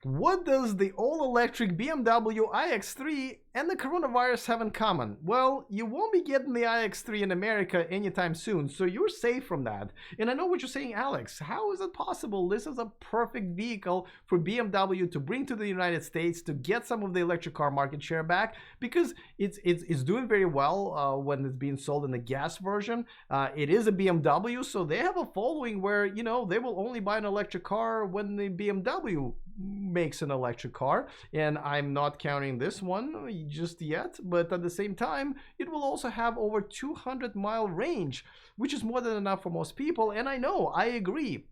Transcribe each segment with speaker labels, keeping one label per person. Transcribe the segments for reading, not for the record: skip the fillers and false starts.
Speaker 1: What does the all-electric BMW iX3 and the coronavirus have in common? Well, you won't be getting the iX3 in America anytime soon, so you're safe from that. And I know what you're saying, Alex. How is it possible? This is a perfect vehicle for BMW to bring to the United States to get some of the electric car market share back, because it's doing very well when it's being sold in the gas version. It is a BMW, so they have a following where, you know, they will only buy an electric car when the BMW makes an electric car, and I'm not counting this one just yet, but at the same time it will also have over 200-mile range, which is more than enough for most people. And I agree.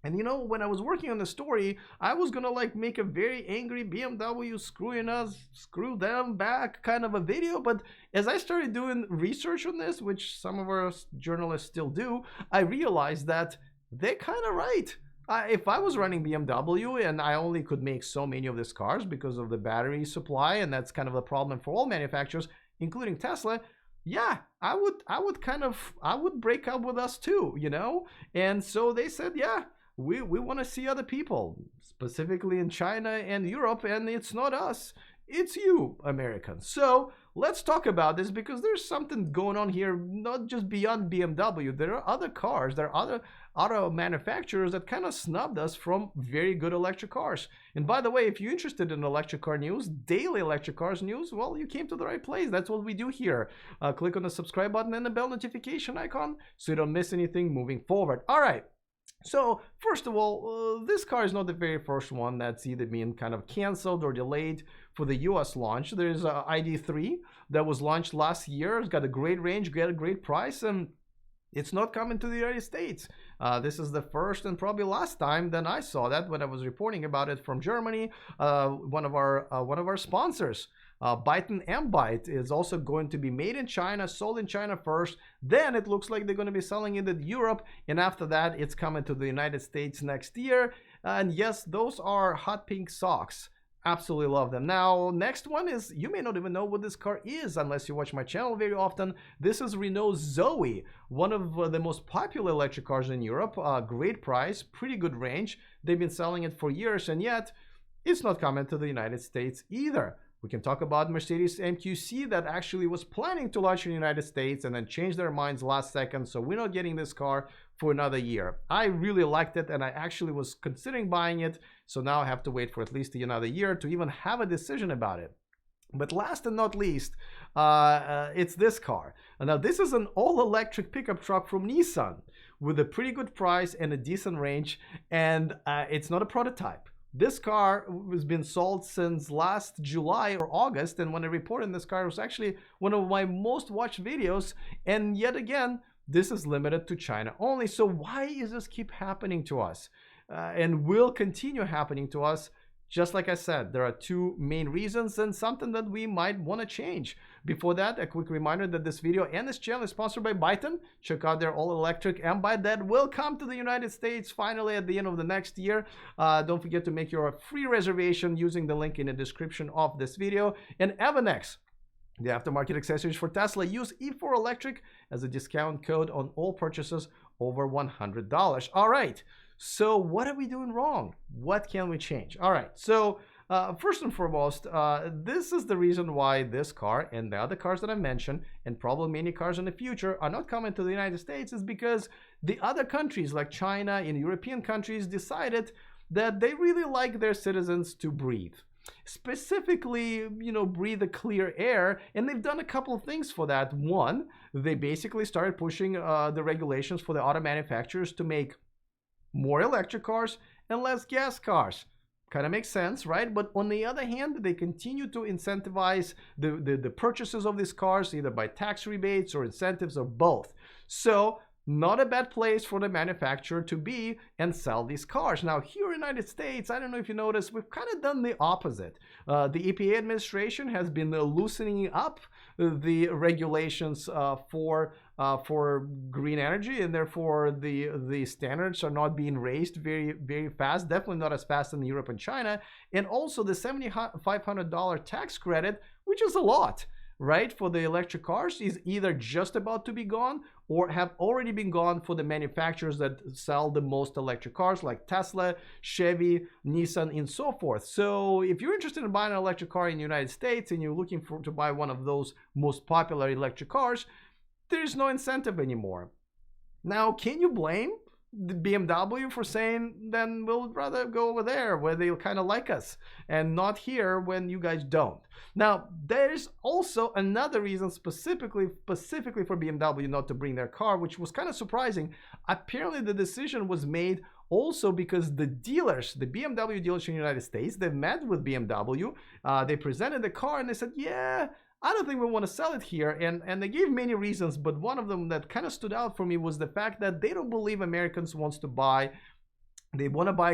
Speaker 1: And you know, when I was working on the story, I was gonna like make a very angry BMW screwing us, screw them back kind of a video, but as I started doing research on this, which some of our journalists still do, I realized that they're kind of right. If I was running BMW and I only could make so many of these cars because of the battery supply, and that's kind of a problem for all manufacturers, including Tesla, yeah, I would break up with us too, you know? And so they said, yeah, we want to see other people, specifically in China and Europe, and it's not us, it's you, Americans. So let's talk about this, because there's something going on here, not just beyond BMW. There are other cars, there are other auto manufacturers that kind of snubbed us from very good electric cars. And by the way, if you're interested in electric car news, daily electric cars news, well, you came to the right place. That's what we do here. Click on the subscribe button and the bell notification icon so you don't miss anything moving forward. All right. So first of all, this car is not the very first one that's either been kind of canceled or delayed for the US launch. There's a ID3 that was launched last year. It's got a great range, got a great price, and it's not coming to the United States. This is the first and probably last time that I saw that when I was reporting about it from Germany. One of our sponsors, Byton M-Byte, is also going to be made in China, sold in China first. Then it looks like they're going to be selling it in Europe, and after that, it's coming to the United States next year. And yes, those are hot pink socks. Absolutely love them. Now, next one is, you may not even know what this car is unless you watch my channel very often. This is Renault Zoe, one of the most popular electric cars in Europe. Great price, pretty good range. They've been selling it for years, and yet it's not coming to the United States either. We can talk about Mercedes MQC that actually was planning to launch in the United States and then changed their minds last second, so we're not getting this car for another year. I really liked it, and I actually was considering buying it, so now I have to wait for at least another year to even have a decision about it. But last and not least, it's this car. Now, this is an all-electric pickup truck from Nissan with a pretty good price and a decent range, and it's not a prototype. This car has been sold since last July or August, and when I reported this car, it was actually one of my most watched videos, and yet again, this is limited to China only. So why does this keep happening to us? And will continue happening to us? Just like I said, there are two main reasons and something that we might want to change. Before that, a quick reminder that this video and this channel is sponsored by Byton. Check out their all-electric M-Byte that will come to the United States finally at the end of the next year. Don't forget to make your free reservation using the link in the description of this video. And Evernex, the aftermarket accessories for Tesla, use E4 Electric as a discount code on all purchases over $100. All right. So what are we doing wrong? What can we change? All right, so first and foremost, this is the reason why this car and the other cars that I mentioned, and probably many cars in the future, are not coming to the United States, is because the other countries like China and European countries decided that they really like their citizens to breathe. Specifically, breathe a clear air, and they've done a couple of things for that. One, they basically started pushing the regulations for the auto manufacturers to make more electric cars and less gas cars. Kind of makes sense, right? But on the other hand, they continue to incentivize the purchases of these cars, either by tax rebates or incentives or both. So not a bad place for the manufacturer to be and sell these cars. Now, here in the United States, I don't know if you noticed, we've kind of done the opposite. The EPA administration has been loosening up the regulations for green energy, and therefore the standards are not being raised very, very fast, definitely not as fast in Europe and China. And also the $7,500 tax credit, which is a lot. right, for the electric cars is either just about to be gone or have already been gone for the manufacturers that sell the most electric cars like Tesla, Chevy, Nissan, and so forth. So if you're interested in buying an electric car in the United States and you're looking to buy one of those most popular electric cars, there's no incentive anymore. Now, can you blame the BMW for saying, then we'll rather go over there where they kind of like us and not here when you guys don't? Now, there's also another reason specifically for BMW not to bring their car, which was kind of surprising. Apparently, the decision was made also because the dealers, the BMW dealers in the United States, they met with BMW, they presented the car and they said, yeah, I don't think we want to sell it here. And they gave many reasons, but one of them that kind of stood out for me was the fact that they don't believe Americans want to buy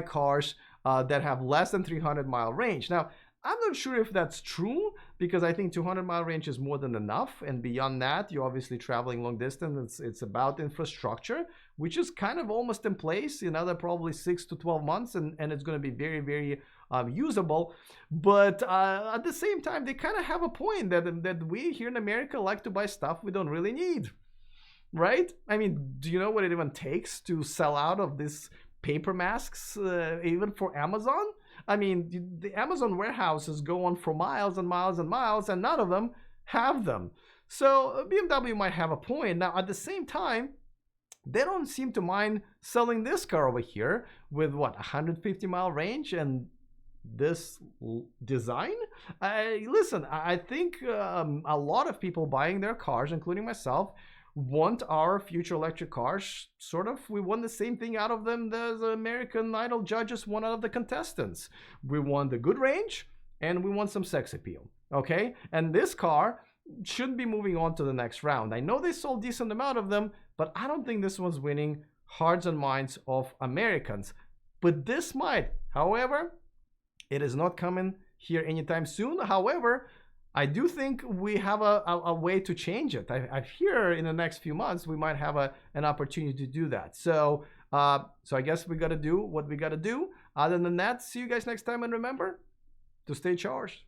Speaker 1: cars that have less than 300-mile range. Now, I'm not sure if that's true, because I think 200-mile range is more than enough. And beyond that, you're obviously traveling long distance. It's about infrastructure, which is kind of almost in place in another probably 6 to 12 months. And it's going to be very, very usable. But at the same time, they kind of have a point that we here in America like to buy stuff we don't really need, right? I mean, do you know what it even takes to sell out of these paper masks, even for Amazon? I mean, the Amazon warehouses go on for miles and miles and miles, and none of them have them. So BMW might have a point. Now, at the same time, they don't seem to mind selling this car over here with what, 150-mile range and this design. Listen, I think a lot of people buying their cars, including myself, want our future electric cars. Sort of, we want the same thing out of them as the American Idol judges want out of the contestants. We want the good range and we want some sex appeal. Okay, and this car shouldn't be moving on to the next round. I know they sold a decent amount of them, but I don't think this one's winning hearts and minds of Americans. But this might. However, it is not coming here anytime soon. However, I do think we have a way to change it. I hear in the next few months we might have an opportunity to do that. So I guess we got to do what we got to do. Other than that, see you guys next time, and remember to stay charged.